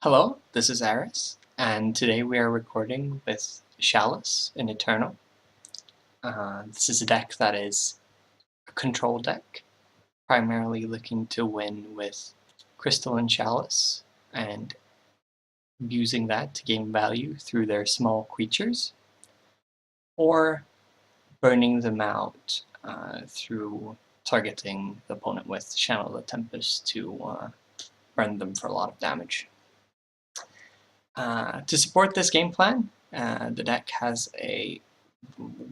Hello, this is Aris, and today we are recording with Chalice in Eternal. This is a deck that is a control deck, primarily looking to win with Crystalline Chalice, and using that to gain value through their small creatures, or burning them out through targeting the opponent with Channel the Tempest to burn them for a lot of damage. To support this game plan, the deck has a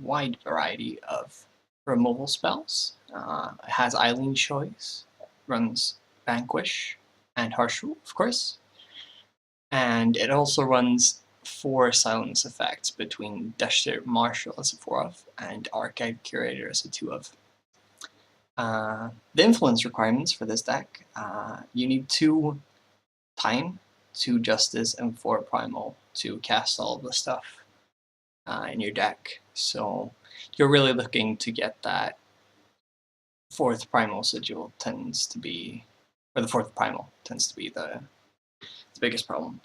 wide variety of removal spells. It has Eilyn choice, runs Vanquish and Marshal, of course, and it also runs 4 silence effects between Desert Marshal as a 4-of and Archive Curator as a 2-of. The influence requirements for this deck, you need 2 time, 2 Justice, and 4 Primal to cast all of the stuff in your deck. So you're really looking to get that 4th Primal Sigil tends to be, or the 4th Primal tends to be the biggest problem.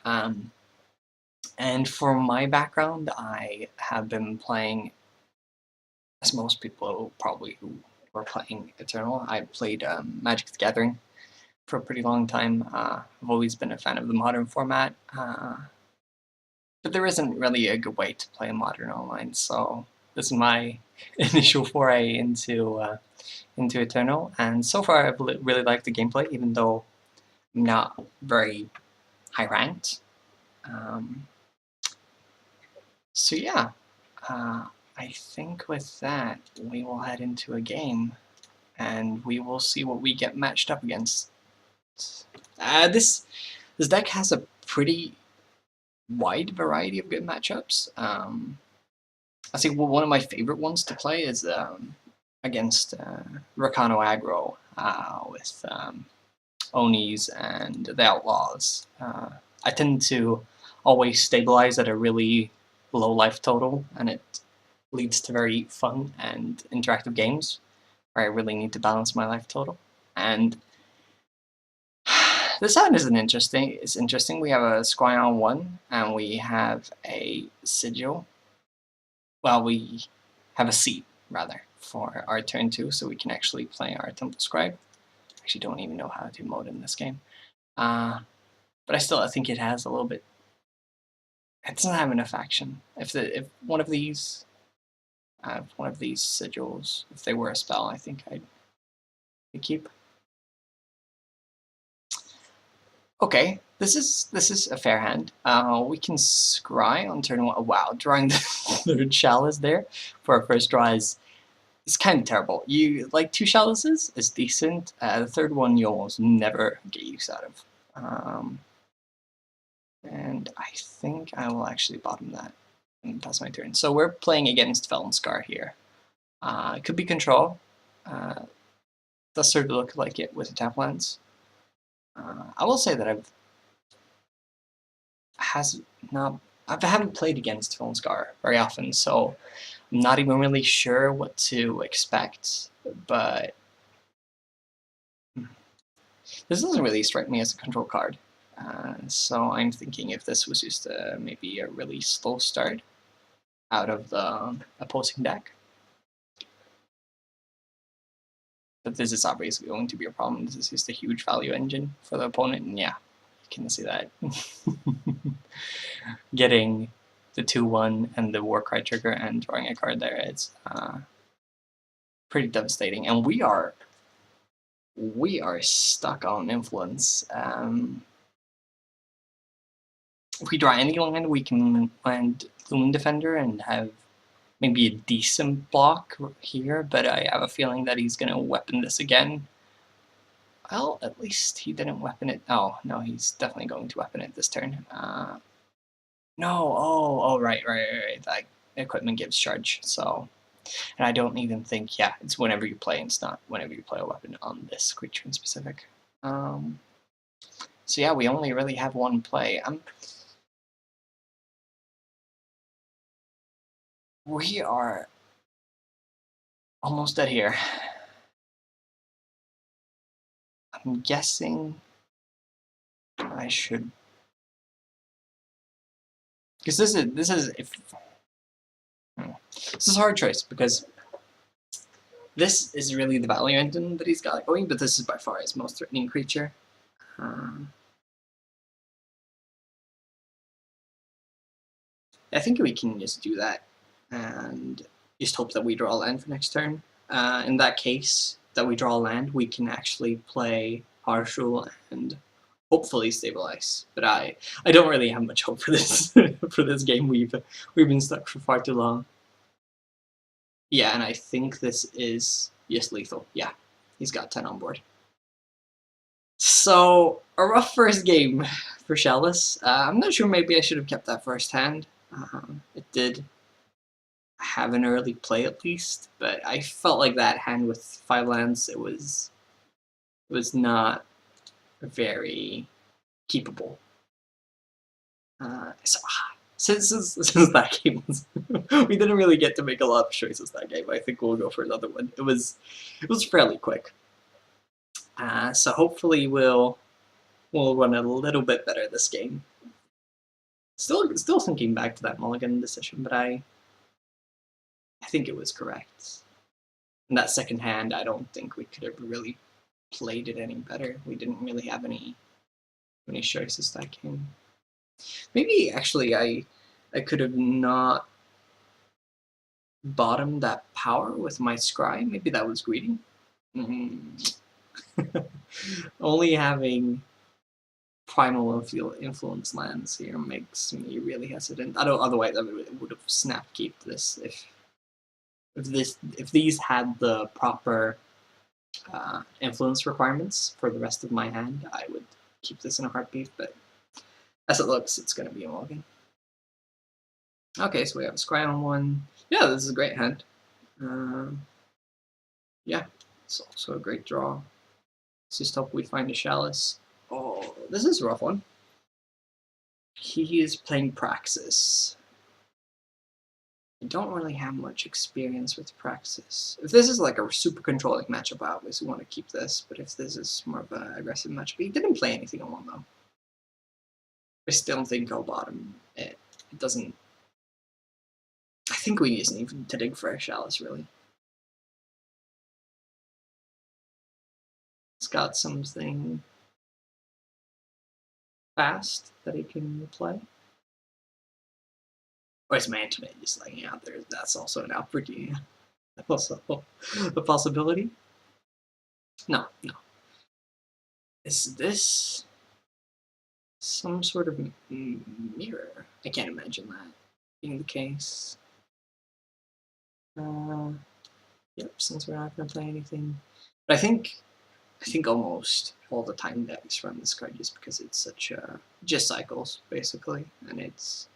And for my background, I have been playing, as most people probably who were playing Eternal, I played Magic the Gathering for a pretty long time. I've always been a fan of the modern format, but there isn't really a good way to play modern online, so this is my initial foray into Eternal, and so far I've really liked the gameplay, even though I'm not very high ranked. So yeah, I think with that we will head into a game, and we will see what we get matched up against. This deck has a pretty wide variety of good matchups. I think one of my favorite ones to play is against Rakano aggro with Onis and the Outlaws. I tend to always stabilize at a really low life total, and it leads to very fun and interactive games where I really need to balance my life total. And this side is interesting. It's interesting. We have a Squire on 1, and we have a Sigil. Well, we have a seat, rather, for our turn 2, so we can actually play our Temple Scribe. I actually don't even know how to mode in this game. But I think it has a little bit... It doesn't have enough action. If one of these Sigils, if they were a spell, I think I'd keep. Okay, this is a fair hand. We can scry on turn 1. Wow, drawing the 3rd Chalice there for our first draw is kind of terrible. You like 2 Chalices is decent. The 3rd one you almost never get use out of. And I think I will actually bottom that and pass my turn. So we're playing against Felnscar here. It could be control. Does sort of look like it with a tap lens. I will say that I haven't played against Felnscar very often, so I'm not even really sure what to expect, but this doesn't really strike me as a control card. So I'm thinking if this was just maybe a really slow start out of the opposing deck. But this is obviously going to be a problem. This is just a huge value engine for the opponent, and yeah, you can see that. Getting the 2-1 and the Warcry trigger and drawing a card there, it's pretty devastating. And we are stuck on influence. If we draw any land, we can land Lumen Defender and have maybe a decent block here, but I have a feeling that he's going to weapon this again. Well, at least he didn't weapon it. Oh, no, he's definitely going to weapon it this turn. No, oh, right. That equipment gives charge, so... And I don't even think, yeah, it's whenever you play, and it's not whenever you play a weapon on this creature in specific. So yeah, we only really have one play. We are almost dead here. I'm guessing I should Because this is a hard choice, because this is really the value engine that he's got going, but this is by far his most threatening creature. I think we can just do that and just hope that we draw land for next turn. In that case, that we draw land, we can actually play Marshal and hopefully stabilize. But I don't really have much hope for this for this game. We've been stuck for far too long. Yeah, and I think this is just lethal. Yeah, he's got 10 on board. So a rough first game for Chalice. I'm not sure. Maybe I should have kept that first hand. It did have an early play at least, but I felt like that hand with 5 lands, it was not very keepable. Since that game we didn't really get to make a lot of choices that game. I think we'll go for another one. It was fairly quick. So hopefully we'll run a little bit better this game. Still thinking back to that mulligan decision, but I think it was correct. And that second hand, I don't think we could have really played it any better. We didn't really have any choices that game. Maybe actually I could have not bottomed that power with my Scribe. Maybe that was greedy. Only having Primal influence lands here makes me really hesitant. Otherwise I would have snap kept this if these had the proper influence requirements for the rest of my hand. I would keep this in a heartbeat, but as it looks, it's going to be a mulligan. Okay, so we have a Scribe on one. Yeah, this is a great hand. Yeah, it's also a great draw. Let's just hope we find a Chalice. Oh, this is a rough one. He is playing Praxis. I don't really have much experience with Praxis. If this is like a super controlling matchup, I obviously want to keep this, but if this is more of an aggressive matchup, he didn't play anything on one though. I still think I'll bottom it. It doesn't... I think we just need to dig for a Chalice, really. It's got something fast that he can play. Or it's Mantimate just laying out there. That's also an opportunity. Also a possibility. No. Is this some sort of mirror? I can't imagine that being the case. Yep, since we're not going to play anything. But I think almost all the time decks run this card just because it's such just cycles, basically. And it's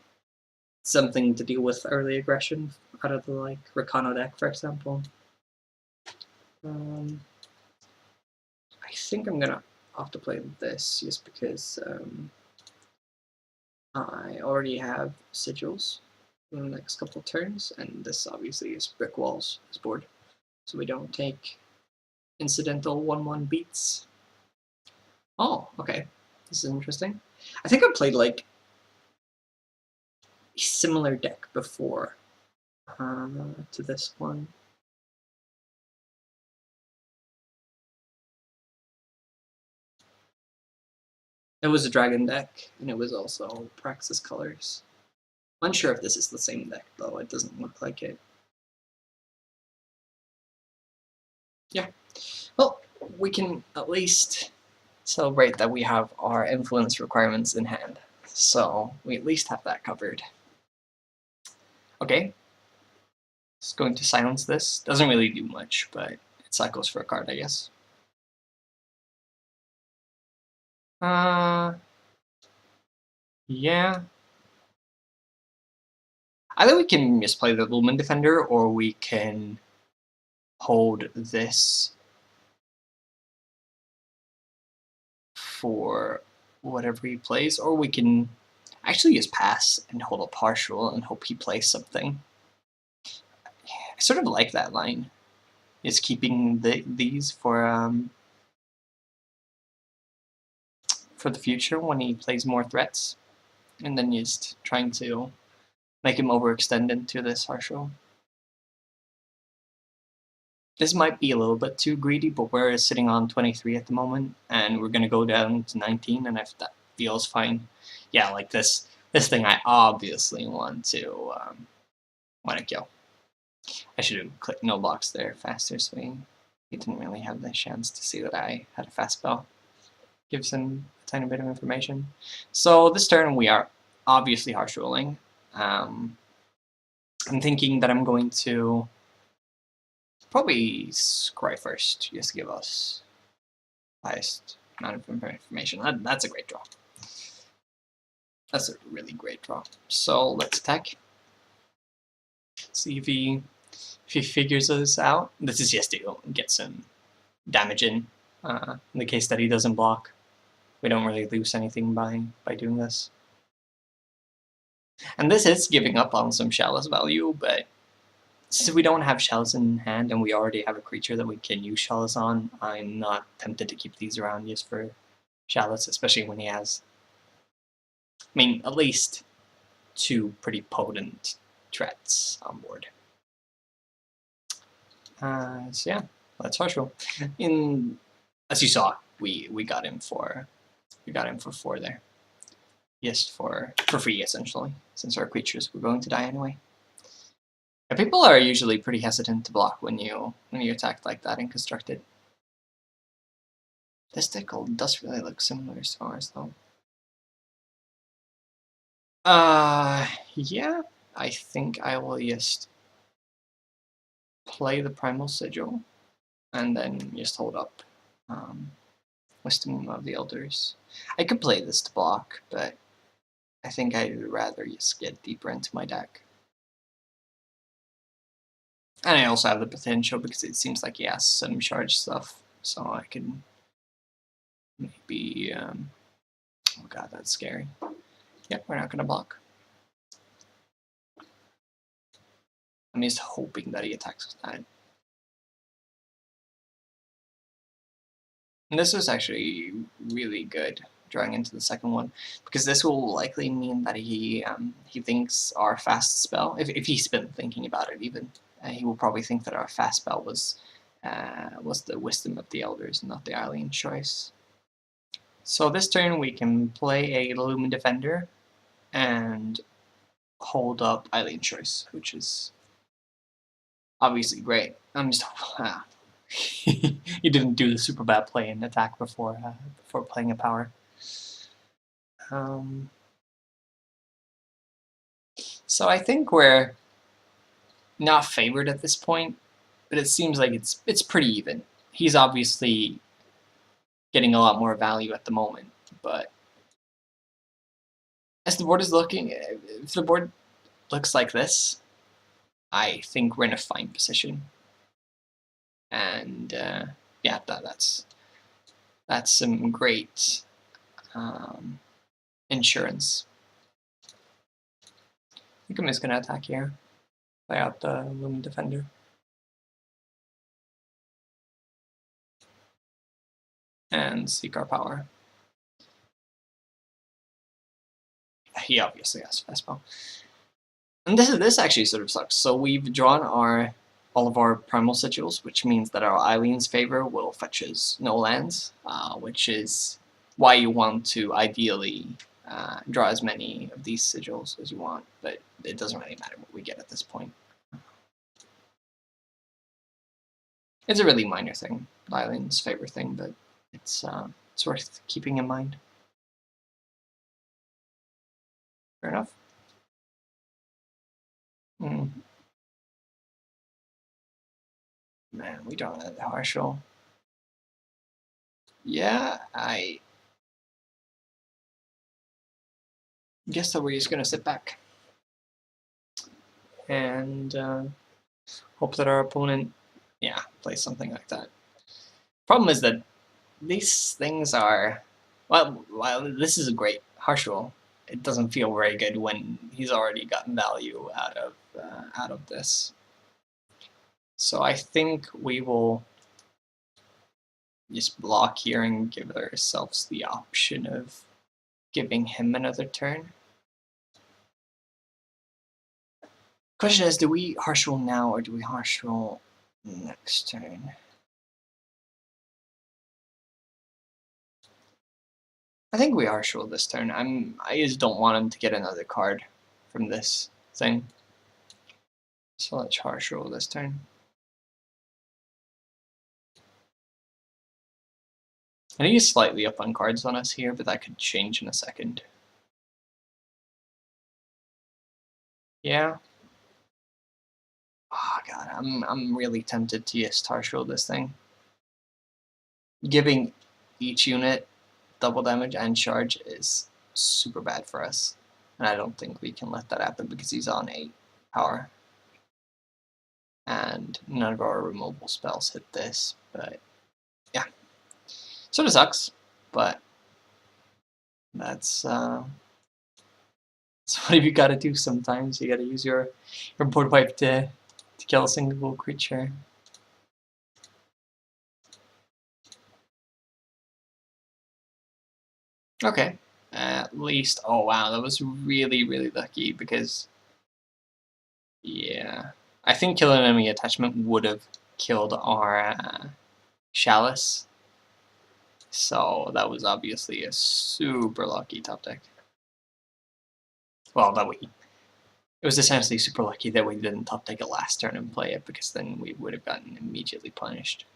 something to deal with early aggression out of the like Rakano deck, for example. I think I'm gonna have to play this just because I already have sigils in the next couple of turns, and this obviously is brick walls as board, so we don't take incidental 1/1 beats. Oh, okay, this is interesting. I think I've played like a similar deck before to this one. It was a dragon deck, and it was also Praxis colors. I'm unsure if this is the same deck, though. It doesn't look like it. Yeah. Well, we can at least celebrate that we have our influence requirements in hand. So we at least have that covered. Okay. Just going to silence this. Doesn't really do much, but it cycles for a card, I guess. Yeah. Either we can just play the Lumen Defender, or we can hold this for whatever he plays, or we can actually just pass and hold a partial and hope he plays something. I sort of like that line. Is keeping these for the future when he plays more threats. and then just trying to make him overextend into this Marshal. This might be a little bit too greedy, but we're sitting on 23 at the moment, and we're gonna go down to 19, and if that feels fine, yeah, like this thing I obviously want to kill. I should have clicked no blocks there faster, so he didn't really have the chance to see that I had a fast spell. Gives him a tiny bit of information. So this turn we are obviously harsh ruling. I'm thinking that I'm going to probably Scribe first, just to give us highest amount of information. That's a great draw. That's a really great draw. So let's attack. See if he figures us out. This is just to get some damage in the case that he doesn't block. We don't really lose anything by doing this. And this is giving up on some Chalice value, but since we don't have Chalice in hand and we already have a creature that we can use Chalice on, I'm not tempted to keep these around just for Chalice, especially when he has, I mean, at least 2 pretty potent threats on board. So yeah, let's Marshal. As you saw, we got him for 4 there. Just for free, essentially, since our creatures were going to die anyway. And people are usually pretty hesitant to block when you attack like that in Constructed. This deck does really look similar to ours, though. Yeah, I think I will just play the Primal Sigil, and then just hold up Wisdom of the Elders. I could play this to block, but I think I'd rather just get deeper into my deck. And I also have the potential because it seems like he has some charge stuff, so I can maybe, oh god, that's scary. Yep, we're not gonna block. I'm just hoping that he attacks with that. And this was actually really good, drawing into the second one, because this will likely mean that he thinks our fast spell, if he's been thinking about it even, he will probably think that our fast spell was the Wisdom of the Elders, not the Eilyn choice. So this turn we can play a Lumen Defender and hold up Eilyn choice, which is obviously great. I'm just you didn't do the super bad play and attack before playing a power. So I think we're not favored at this point, but it seems like it's pretty even. He's obviously getting a lot more value at the moment, but as the board is looking, if the board looks like this, I think we're in a fine position. And yeah, that's some great insurance. I think I'm just gonna attack here. Play out the Lumen Defender. And seek our power. He obviously has fast spell. And this actually sort of sucks. So we've drawn all of our Primal Sigils, which means that our Eilyn's favor will fetch us no lands, which is why you want to ideally draw as many of these sigils as you want, but it doesn't really matter what we get at this point. It's a really minor thing, Eilyn's favor thing, but it's worth keeping in mind. Fair enough. Man, we don't have the Marshal. Yeah, I guess that we're just gonna sit back and hope that our opponent, yeah, plays something like that. Problem is that these things are, while this is a great Marshal, it doesn't feel very good when he's already gotten value out of this. So I think we will just block here and give ourselves the option of giving him another turn. Question is, do we harsh roll now or do we harsh roll next turn? I think we harsh roll this turn. I just don't want him to get another card from this thing. So let's harsh roll this turn. I think he's slightly up on cards on us here, but that could change in a second. Yeah. Oh god, I'm really tempted to just harsh roll this thing. Giving each unit double damage and charge is super bad for us. And I don't think we can let that happen because he's on 8 power. And none of our removal spells hit this, but yeah. Sort of sucks, but that's what you gotta do sometimes. You gotta use your board wipe to kill a single creature. Okay. At least, oh wow, that was really, really lucky because, yeah. I think killing an enemy attachment would have killed our Chalice. So that was obviously a super lucky top deck. Well, it was essentially super lucky that we didn't top deck it last turn and play it, because then we would have gotten immediately punished.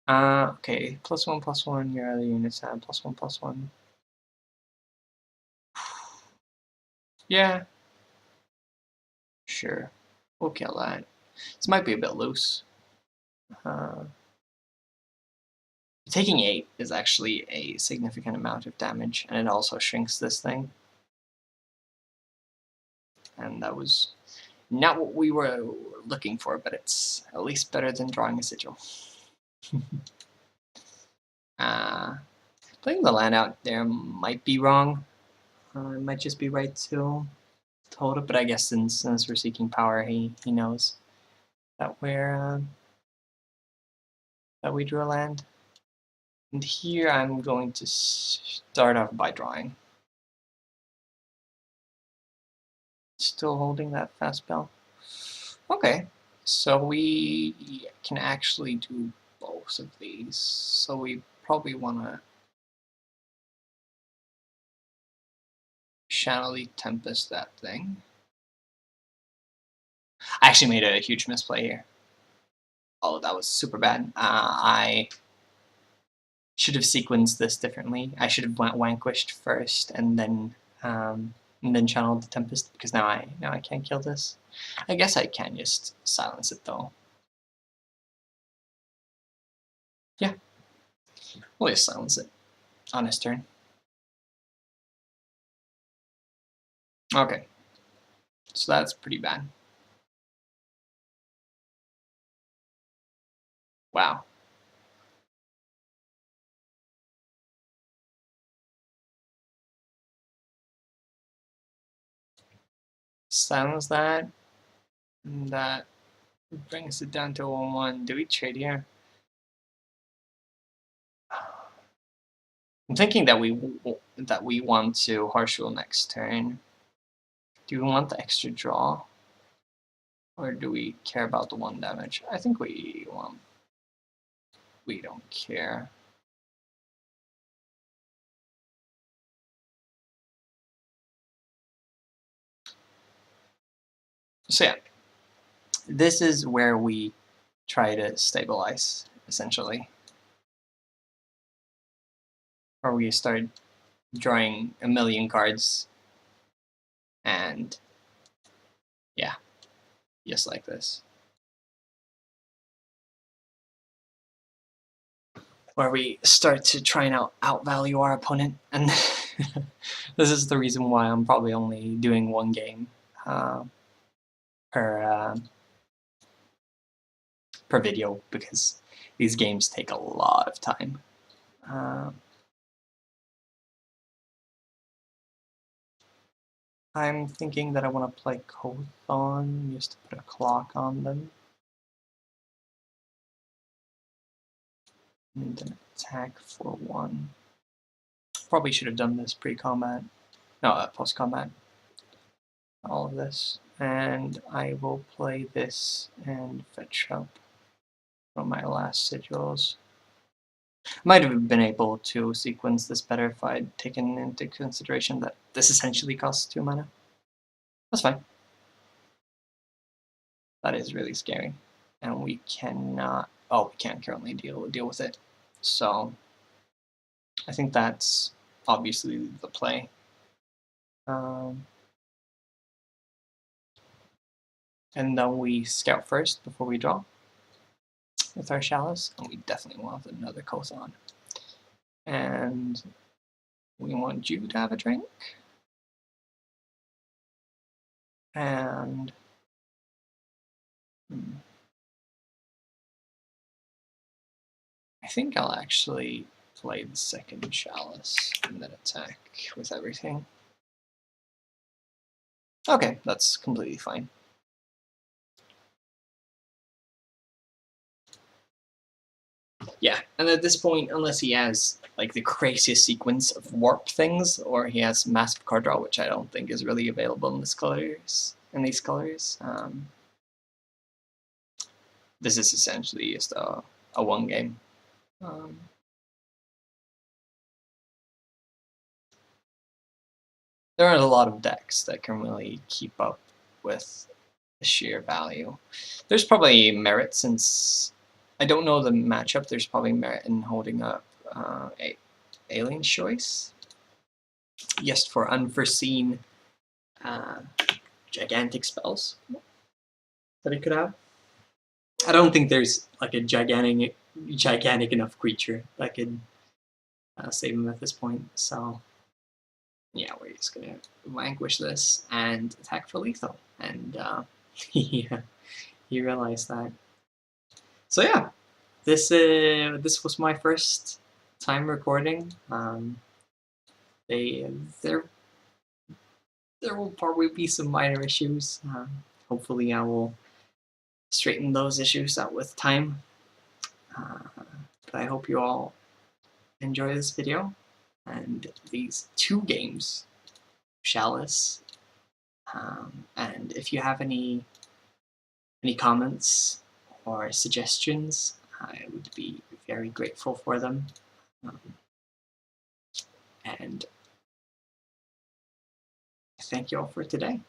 Okay, +1/+1, your other units have +1/+1. Yeah. Sure. We'll kill that. This might be a bit loose. Taking 8 is actually a significant amount of damage, and it also shrinks this thing. And that was not what we were looking for, but it's at least better than drawing a sigil. Putting the land out there might be wrong. It might just be right to hold it, but I guess since we're seeking power, he knows that that we drew a land. And here I'm going to start off by drawing. Still holding that fast spell. Okay, so we can actually do both of these. So we probably want to Channel Tempest that thing. I actually made a huge misplay here. Oh, that was super bad. I should have sequenced this differently. I should have Vanquished first and then channeled the Tempest, because now I can't kill this. I guess I can just silence it though. Yeah, we'll just silence it on his turn. Okay, so that's pretty bad. Wow. Silence that. And that brings it down to 1/1. Do we trade here? I'm thinking that we want to harsh rule next turn. Do we want the extra draw? Or do we care about the 1 damage? I think we don't care. So yeah, this is where we try to stabilize, essentially. Or we start drawing a million cards, and yeah, just like this. Where we start to try and outvalue our opponent, and this is the reason why I'm probably only doing 1 game per video, because these games take a lot of time. I'm thinking that I want to play Kothon just to put a clock on them. And then attack for 1. Probably should have done this pre-combat. No, post-combat. all of this, and I will play this and fetch up from my last sigils. Might have been able to sequence this better if I'd taken into consideration that this essentially costs 2 mana. That's fine. That is really scary. And we cannot... Oh, we can't currently deal with it. So, I think that's obviously the play. And then we scout first before we draw with our Chalice, and we definitely want another Kothon. And we want you to have a drink. And I think I'll actually play the second Chalice and then attack with everything. Okay, that's completely fine. Yeah, and at this point, unless he has like the craziest sequence of warp things, or he has massive card draw, which I don't think is really available in these colors. This is essentially just a one game. There aren't a lot of decks that can really keep up with the sheer value. There's probably merit, since I don't know the matchup, there's probably merit in holding up Eilyn's Choice. Yes, for unforeseen gigantic spells that it could have. I don't think there's like a gigantic enough creature that could save him at this point, so yeah, we're just gonna vanquish this and attack for lethal. And yeah, he realized that. So yeah, this was my first time recording. There will probably be some minor issues. Hopefully, I will straighten those issues out with time. But I hope you all enjoy this video and these 2 games, Chalice. And if you have any comments or suggestions, I would be very grateful for them. And thank you all for today.